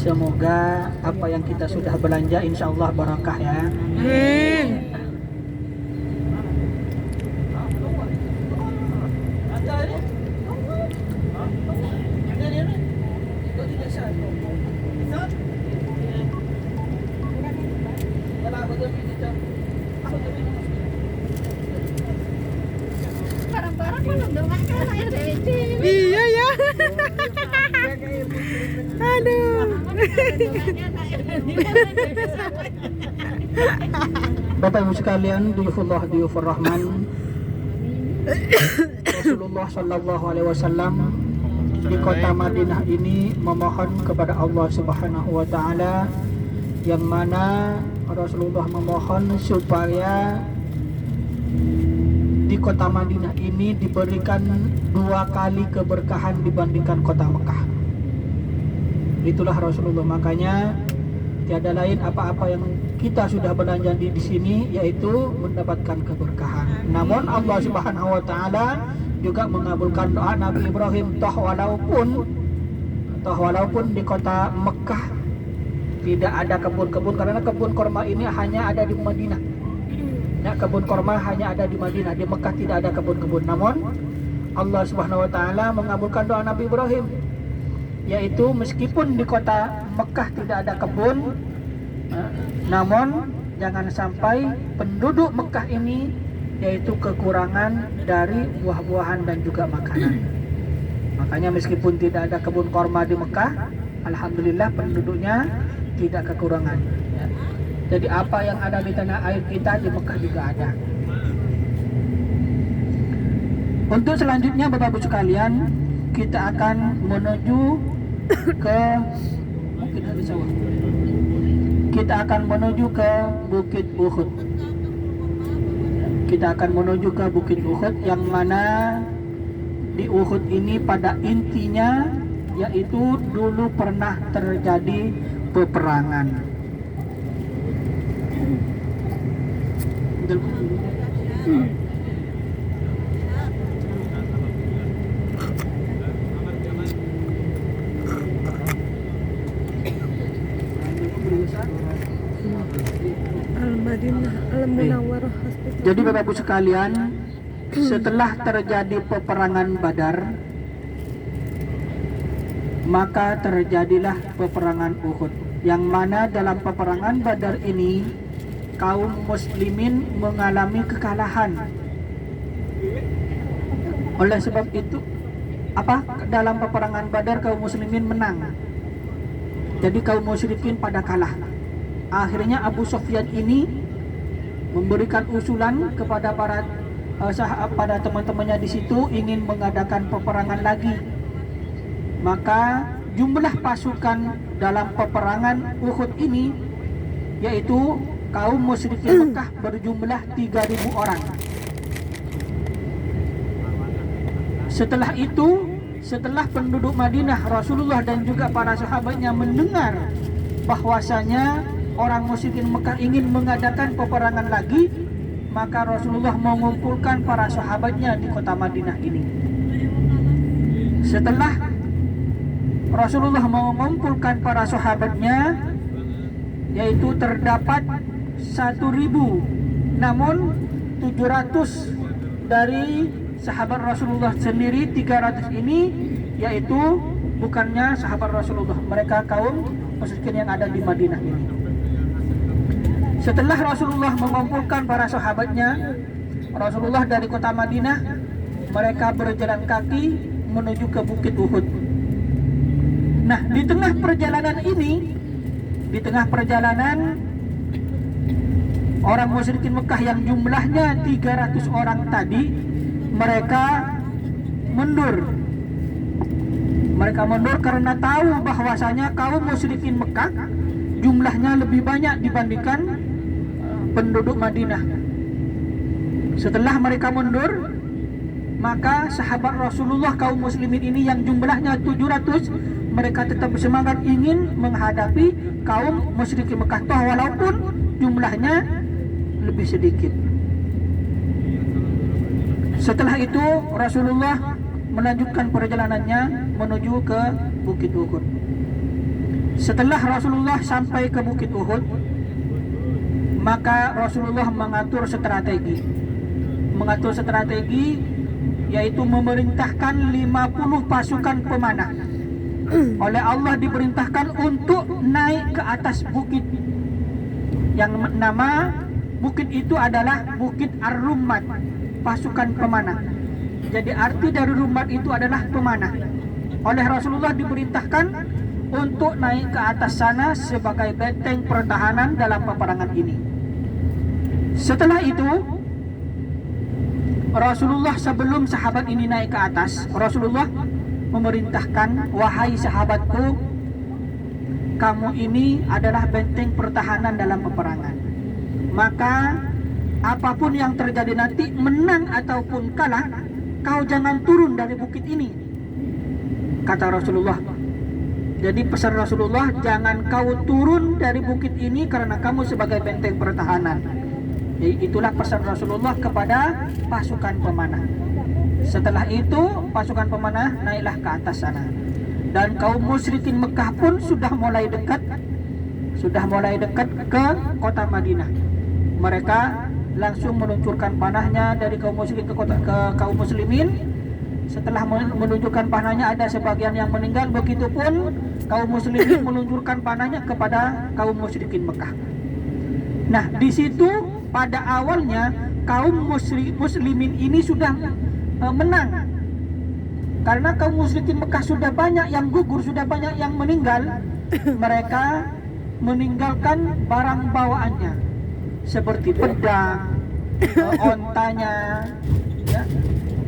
Semoga apa yang kita sudah belanja insya Allah barakah ya. Amin. Barang-barang mana doang kan air DC. Iya ya. Aduh. Bapak Ibu sekalian, diyufullah diyufur rahman, Rasulullah Shallallahu Alaihi Wasallam di kota Madinah ini memohon kepada Allah Subhanahu Wa Taala, yang mana Rasulullah memohon supaya di kota Madinah ini diberikan 2 kali keberkahan dibandingkan kota Mekah. Itulah Rasulullah, makanya tiada lain apa-apa yang kita sudah belanja di sini yaitu mendapatkan keberkahan. Namun Allah Subhanahu Wa Taala juga mengabulkan doa Nabi Ibrahim, toh walaupun di kota Mekah tidak ada kebun-kebun, karena kebun korma ini hanya ada di Madinah. Ya, kebun korma hanya ada di Madinah, di Mekah tidak ada kebun-kebun. Namun Allah Subhanahu Wa Taala mengabulkan doa Nabi Ibrahim, yaitu meskipun di kota Mekah tidak ada kebun, namun jangan sampai penduduk Mekah ini yaitu kekurangan dari buah-buahan dan juga makanan. Makanya meskipun tidak ada kebun korma di Mekah, alhamdulillah penduduknya tidak kekurangan. Jadi apa yang ada di tanah air kita di Mekah juga ada. Untuk selanjutnya Bapak Ibu sekalian, kita akan menuju ke mungkin ada sawah. Kita akan menuju ke Bukit Uhud. Kita akan menuju ke Bukit Uhud, yang mana di Uhud ini pada intinya yaitu dulu pernah terjadi peperangan. Al-Madinah Al-Munawwarah Hospital. Jadi Bapak Ibu sekalian, setelah terjadi peperangan Badar, maka terjadilah peperangan Uhud, yang mana dalam peperangan Badar ini kaum muslimin mengalami kekalahan. Oleh sebab itu, dalam peperangan Badar kaum muslimin menang. Jadi kaum musyrikin pada kalah. Akhirnya Abu Sufyan ini memberikan usulan kepada pada teman-temannya di situ ingin mengadakan peperangan lagi. Maka jumlah pasukan dalam peperangan Uhud ini yaitu kaum musyrikin Mekah berjumlah 3.000 orang. Setelah itu, setelah penduduk Madinah, Rasulullah dan juga para sahabatnya mendengar bahwasanya orang musyrikin Mekah ingin mengadakan peperangan lagi, maka Rasulullah mengumpulkan para sahabatnya di kota Madinah ini. Setelah Rasulullah mengumpulkan para sahabatnya, yaitu terdapat 1.000, namun 700 dari sahabat Rasulullah sendiri, 300 ini yaitu bukannya sahabat Rasulullah, mereka kaum musyrikin yang ada di Madinah ini. Setelah Rasulullah mengumpulkan para sahabatnya, Rasulullah dari kota Madinah, mereka berjalan kaki menuju ke Bukit Uhud. Nah, di tengah perjalanan orang musyrikin Mekah yang jumlahnya 300 orang tadi, mereka mundur. Mereka mundur karena tahu bahwasanya kaum musyrikin Mekah jumlahnya lebih banyak dibandingkan penduduk Madinah. Setelah mereka mundur, maka sahabat Rasulullah kaum muslimin ini yang jumlahnya 700, mereka tetap bersemangat ingin menghadapi kaum musyrikin Mekah, toh walaupun jumlahnya lebih sedikit. Setelah itu Rasulullah melanjutkan perjalanannya menuju ke Bukit Uhud. Setelah Rasulullah sampai ke Bukit Uhud, maka Rasulullah mengatur strategi, yaitu memerintahkan 50 pasukan pemanah. Oleh Allah diperintahkan untuk naik ke atas bukit, yang nama bukit itu adalah Bukit Ar-Rummat, pasukan pemanah. Jadi arti dari rummat itu adalah pemanah. Oleh Rasulullah diperintahkan untuk naik ke atas sana sebagai benteng pertahanan dalam peperangan ini. Setelah itu, Rasulullah sebelum sahabat ini naik ke atas, Rasulullah memerintahkan, wahai sahabatku, kamu ini adalah benteng pertahanan dalam peperangan. Maka apapun yang terjadi nanti, menang ataupun kalah, kau jangan turun dari bukit ini, kata Rasulullah. Jadi pesan Rasulullah, jangan kau turun dari bukit ini karena kamu sebagai benteng pertahanan. Jadi itulah pesan Rasulullah kepada pasukan pemanah. Setelah itu pasukan pemanah naiklah ke atas sana. Dan kaum musyrikin Mekah pun sudah mulai dekat ke kota Madinah. Mereka langsung meluncurkan panahnya dari kaum musyrikin ke kaum muslimin. Setelah menunjukkan panahnya, ada sebagian yang meninggal. Begitupun kaum muslimin meluncurkan panahnya kepada kaum musyrikin Mekah. Nah, di situ pada awalnya kaum muslimin ini sudah menang, karena kaum musyrikin Mekah sudah banyak yang gugur, sudah banyak yang meninggal. Mereka meninggalkan barang bawaannya seperti pedang, ontanya, ya,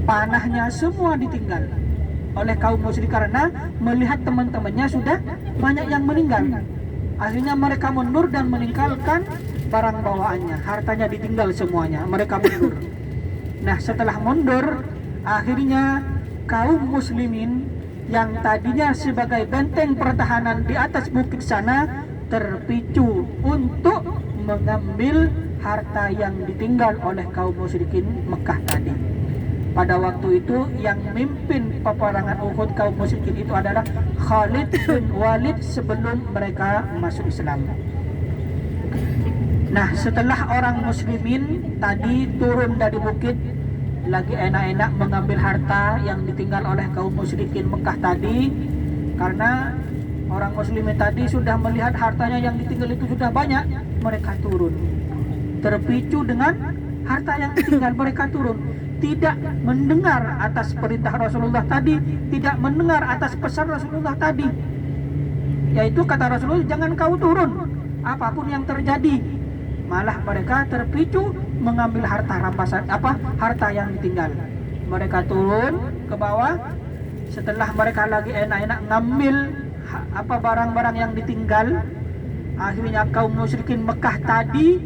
panahnya, semua ditinggal oleh kaum musyrik karena melihat teman-temannya sudah banyak yang meninggal. Akhirnya mereka mundur dan meninggalkan barang bawaannya, hartanya ditinggal semuanya, mereka mundur. Nah, setelah mundur, akhirnya kaum muslimin yang tadinya sebagai benteng pertahanan di atas bukit sana terpicu untuk mengambil harta yang ditinggal oleh kaum musyrikin Mekah tadi. Pada waktu itu yang memimpin peperangan Uhud kaum musyrikin itu adalah Khalid bin Walid sebelum mereka masuk Islam. Nah, setelah orang muslimin tadi turun dari bukit, lagi enak-enak mengambil harta yang ditinggal oleh kaum musyrikin Mekah tadi, karena orang muslimin tadi sudah melihat hartanya yang ditinggal itu sudah banyak, mereka turun. Terpicu dengan harta yang ditinggal, mereka turun. Tidak mendengar atas perintah Rasulullah tadi, tidak mendengar atas pesan Rasulullah tadi, yaitu kata Rasulullah, jangan kau turun apapun yang terjadi. Malah mereka terpicu mengambil harta rampasan, harta yang ditinggal. Mereka turun ke bawah. Setelah mereka lagi enak-enak ngambil barang-barang yang ditinggal, akhirnya kaum musyrikin Mekah tadi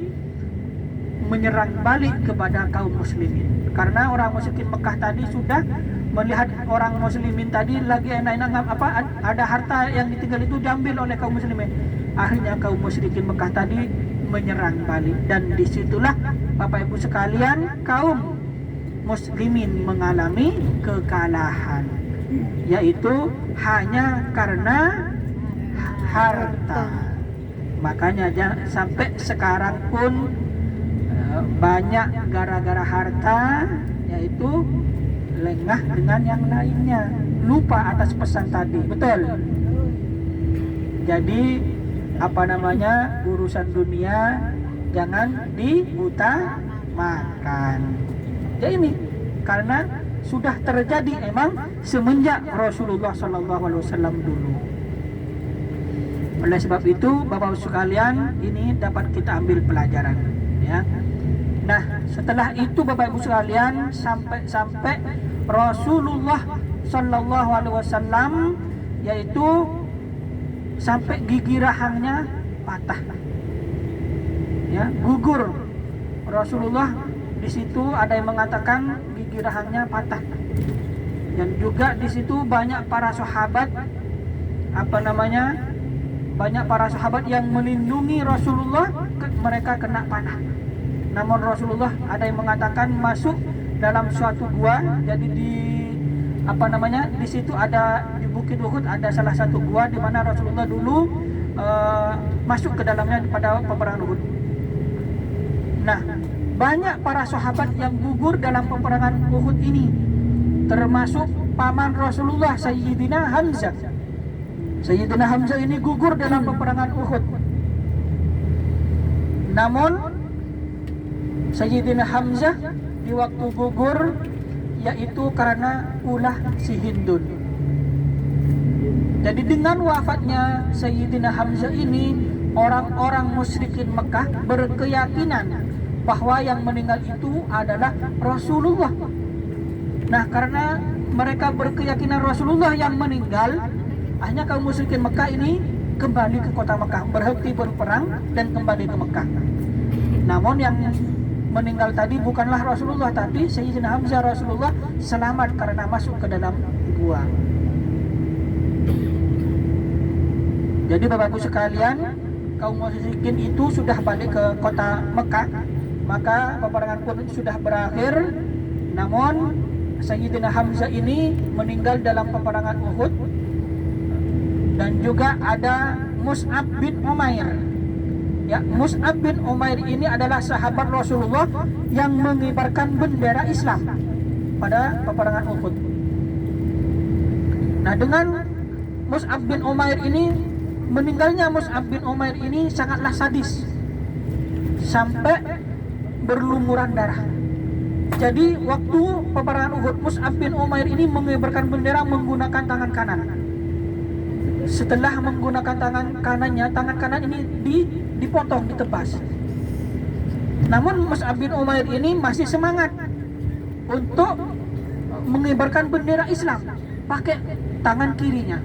menyerang balik kepada kaum muslimin. Karena orang musyrikin Mekah tadi sudah melihat orang muslimin tadi lagi enak-enak ada harta yang ditinggal itu diambil oleh kaum muslimin. Akhirnya kaum musyrikin Mekah tadi menyerang balik, dan disitulah Bapak Ibu sekalian kaum muslimin mengalami kekalahan, yaitu hanya karena harta. Makanya sampai sekarang pun banyak gara-gara harta, yaitu lengah dengan yang lainnya, lupa atas pesan tadi. Betul. Jadi urusan dunia jangan dibutamakan. Jadi ini karena sudah terjadi emang semenjak Rasulullah SAW dulu. Oleh sebab itu Bapak sekalian, ini dapat kita ambil pelajaran, ya. Nah, setelah itu Bapak Ibu sekalian, sampai Rasulullah SAW, yaitu sampai gigi rahangnya patah, ya, gugur. Rasulullah di situ ada yang mengatakan gigi rahangnya patah, dan juga di situ banyak para sahabat banyak para sahabat yang melindungi Rasulullah, mereka kena panah. Namun Rasulullah ada yang mengatakan masuk dalam suatu gua, jadi di situ ada Bukit Uhud ada salah satu gua di mana Rasulullah dulu masuk ke dalamnya pada peperangan Uhud. Nah, banyak para sahabat yang gugur dalam peperangan Uhud ini, termasuk paman Rasulullah Sayyidina Hamzah. Sayyidina Hamzah ini gugur dalam peperangan Uhud. Namun Sayyidina Hamzah di waktu gugur yaitu karena ulah si Hindun. Jadi dengan wafatnya Sayyidina Hamzah ini, orang-orang musyrikin Mekah berkeyakinan bahwa yang meninggal itu adalah Rasulullah. Nah, karena mereka berkeyakinan Rasulullah yang meninggal, akhirnya kaum musyrikin Mekah ini kembali ke kota Mekah, berhenti berperang dan kembali ke Mekah. Namun yang meninggal tadi bukanlah Rasulullah, tapi Sayyidina Hamzah. Rasulullah selamat karena masuk ke dalam gua. Jadi Bapak Ibu sekalian, kaum musyrikin itu sudah balik ke kota Mekah, maka peperangan pun sudah berakhir. Namun Sayyidina Hamzah ini meninggal dalam peperangan Uhud. Dan juga ada Mus'ab bin Umair. Ya, Mus'ab bin Umair ini adalah sahabat Rasulullah yang mengibarkan bendera Islam pada peperangan Uhud. Nah, dengan Mus'ab bin Umair ini, meninggalnya Mus'ab bin Umair ini sangatlah sadis, sampai berlumuran darah. Jadi waktu peperangan Uhud, Mus'ab bin Umair ini mengibarkan bendera menggunakan tangan kanan. Setelah menggunakan tangan kanannya, tangan kanan ini dipotong, ditebas. Namun Mus'ab bin Umair ini masih semangat untuk mengibarkan bendera Islam pakai tangan kirinya.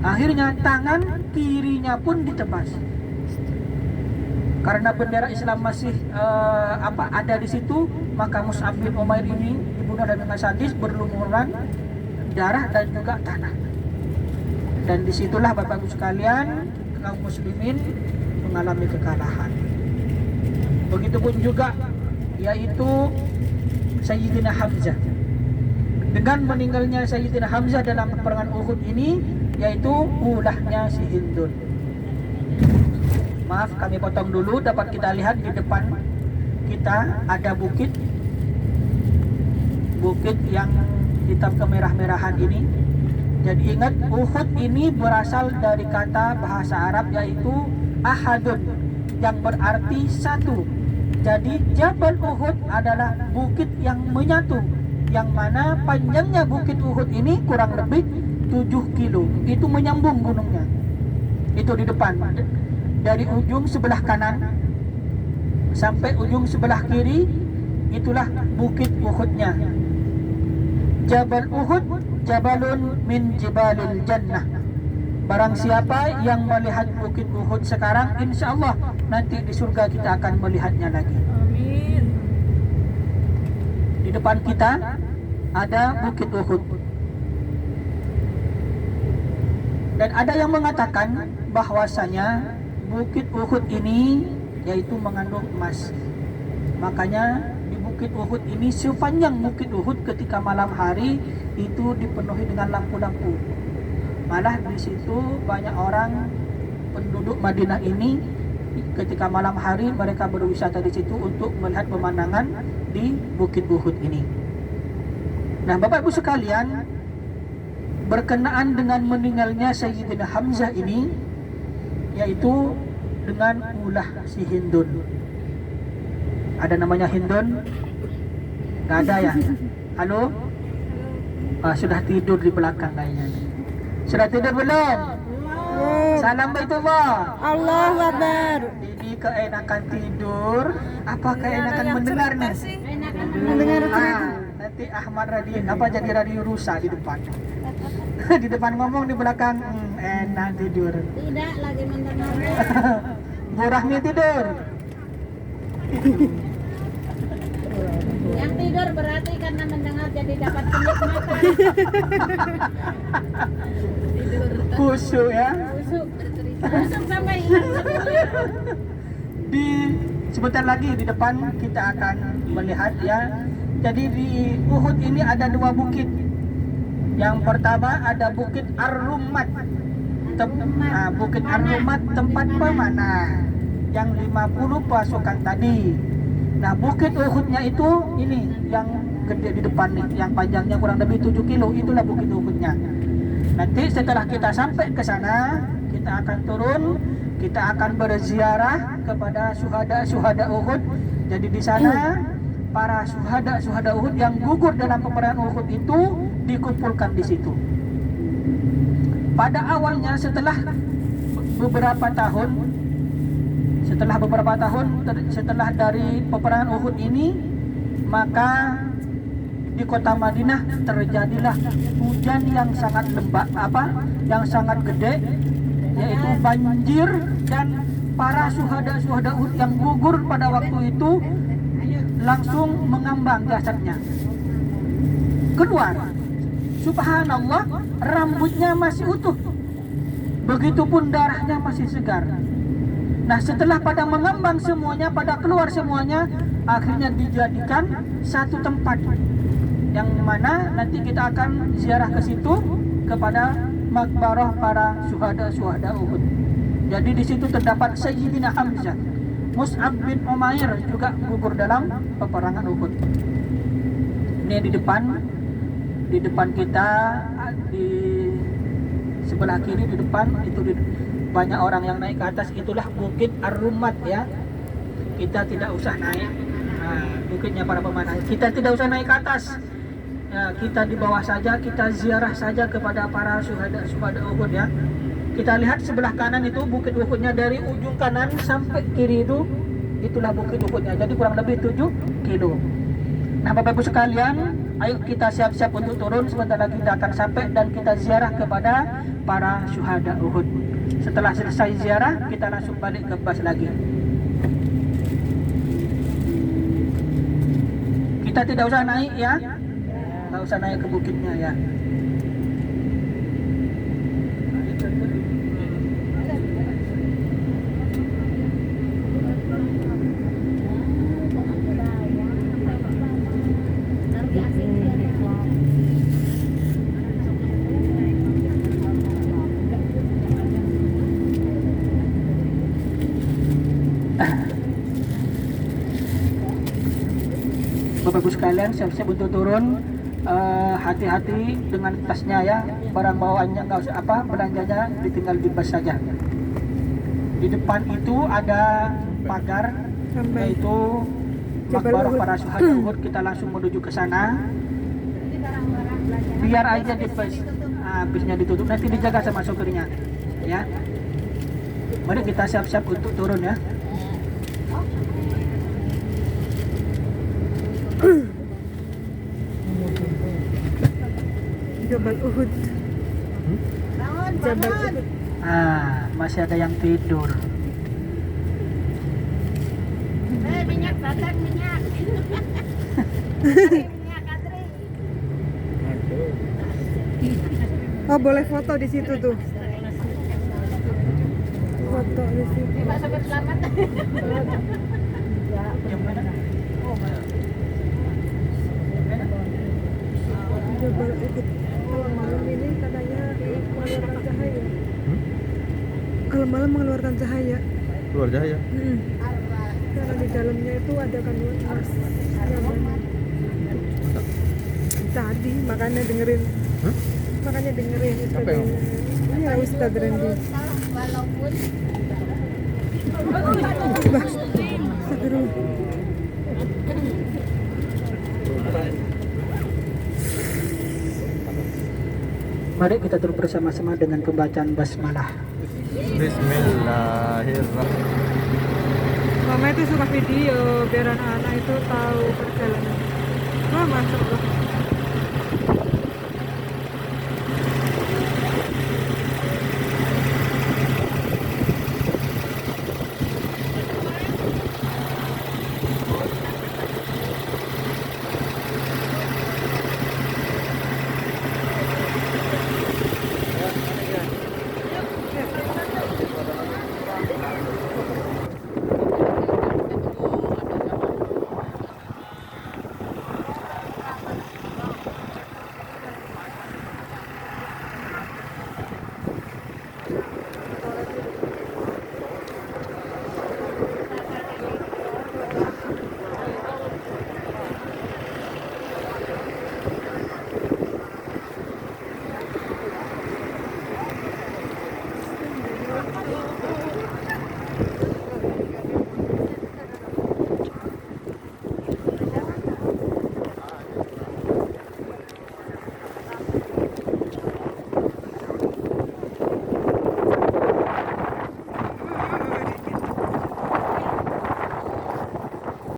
Akhirnya tangan kirinya pun ditebas. Karena bendera Islam masih ada di situ, maka Mus'ab bin Umair ini dibunuh dengan sadis, berlumuran darah dan juga tanah. Dan disitulah Bapak Ibu sekalian, kaum muslimin mengalami kekalahan. Begitupun juga yaitu Sayyidina Hamzah. Dengan meninggalnya Sayyidina Hamzah dalam peperangan Uhud ini, yaitu ulahnya si Hindun. Maaf, kami potong dulu. Dapat kita lihat di depan kita ada bukit yang hitam kemerah-merahan ini. Jadi ingat, Uhud ini berasal dari kata bahasa Arab yaitu ahadun, yang berarti satu. Jadi Jabal Uhud adalah bukit yang menyatu, yang mana panjangnya bukit Uhud ini kurang lebih 7 kilo. Itu menyambung gunungnya. Itu di depan. Dari ujung sebelah kanan sampai ujung sebelah kiri, itulah bukit Uhudnya. Jabal Uhud jabalun min jibalil jannah. Barang siapa yang melihat bukit Uhud sekarang, insya Allah nanti di surga kita akan melihatnya lagi. Amin. Di depan kita ada bukit Uhud. Dan ada yang mengatakan bahwasanya bukit Uhud ini yaitu mengandung emas. Makanya di bukit Uhud ini, sepanjang bukit Uhud ketika malam hari itu dipenuhi dengan lampu-lampu. Malah di situ banyak orang penduduk Madinah ini ketika malam hari mereka berwisata di situ untuk melihat pemandangan di bukit Uhud ini. Nah, Bapak Ibu sekalian, berkenaan dengan meninggalnya Sayyidina Hamzah ini, yaitu dengan ulah si Hindun. Ada namanya Hindun? Gak ada ya? Halo? Sudah tidur di belakang kayaknya. Sudah tidur belum? Salam Baitullah. Allahu Akbar. Ini keenakan tidur, apa keenakan mendengar nih? Mendengar Nanti Ahmad radio, apa jadi radio rusak di depan. Di depan ngomong, di belakang enak tidur. Tidak lagi mendengar. Bu Rahmi tidur. Yang tidur berarti karena mendengar jadi dapat kenikmatan. Khusyuk ya. Usuk sampai ingat. Di sebentar lagi di depan kita akan melihat ya. Jadi di Uhud ini ada 2 bukit. Yang pertama ada Bukit Ar-Rummat. Bukit Ar-Rummat tempat pemanah yang 50 pasukan tadi. Nah, Bukit Uhudnya itu ini yang gede di depan nih, yang panjangnya kurang lebih 7 kilo, itulah Bukit Uhudnya. Nanti setelah kita sampai ke sana, kita akan turun, kita akan berziarah kepada syuhada Uhud. Jadi di sana para syuhada Uhud yang gugur dalam peperangan Uhud itu dikumpulkan di situ. Pada awalnya setelah beberapa tahun setelah dari peperangan Uhud ini, maka di kota Madinah terjadilah hujan yang sangat yang sangat gede, yaitu banjir, dan para syuhada Uhud yang gugur pada waktu itu langsung mengambang jasadnya keluar. Subhanallah, rambutnya masih utuh, begitupun darahnya masih segar. Nah, setelah pada mengambang semuanya, pada keluar semuanya, akhirnya dijadikan satu tempat yang mana nanti kita akan ziarah ke situ kepada makbarah para syuhada Uhud. Jadi di situ terdapat Sayyidina Hamzah, Mus'ab bin Umair juga gugur dalam peperangan Uhud. Ini di depan kita, di sebelah kiri di depan itu banyak orang yang naik ke atas, itulah Bukit Ar-Rummat ya. Kita tidak usah naik. Nah, bukitnya para pemanah. Kita tidak usah naik ke atas. Ya, kita di bawah saja, kita ziarah saja kepada para syuhada Uhud ya. Kita lihat sebelah kanan itu Bukit Uhudnya, dari ujung kanan sampai kiri itu, itulah Bukit Uhudnya. Jadi kurang lebih 7 kilo. Nah, Bapak Ibu sekalian, ayo kita siap-siap untuk turun. Sebentar lagi kita akan sampai dan kita ziarah kepada para syuhada Uhud. Setelah selesai ziarah, kita langsung balik ke bus lagi. Kita tidak usah naik ya, nggak usah naik ke bukitnya ya. Bapak Ibu sekalian, siap-siap untuk turun. Hati-hati dengan tasnya ya, barang bawaannya nggak usah belanjanya ditinggal di bus saja. Di depan itu ada pagar, yaitu makbarah para syuhada Uhud. Kita langsung menuju ke sana. Biar aja di bus, bisnya ditutup, nanti dijaga sama sopirnya ya. Mari kita siap-siap untuk turun ya. Jabal Uhud. Jabal Uhud. Masih ada yang tidur. Minyak datang, minyak. Minyak Adri. Oh, boleh foto di situ tuh. Foto di situ. Pak Sopir selamat. Jabal Uhud. Kalau malam ini katanya mengeluarkan cahaya. Kalau malam mengeluarkan cahaya. Keluar cahaya. Karena di dalamnya itu ada kandungan emas. Tadi makanya dengerin. Makanya dengerin Apa yang? Iya, Ustaz Randy. Walaupun Astagfirullah. Mari kita turun bersama-sama dengan pembacaan basmalah. Bismillahirrahmanirrahim. Mama itu suka video biar anak-anak itu tahu perjalanan. Masya Allah.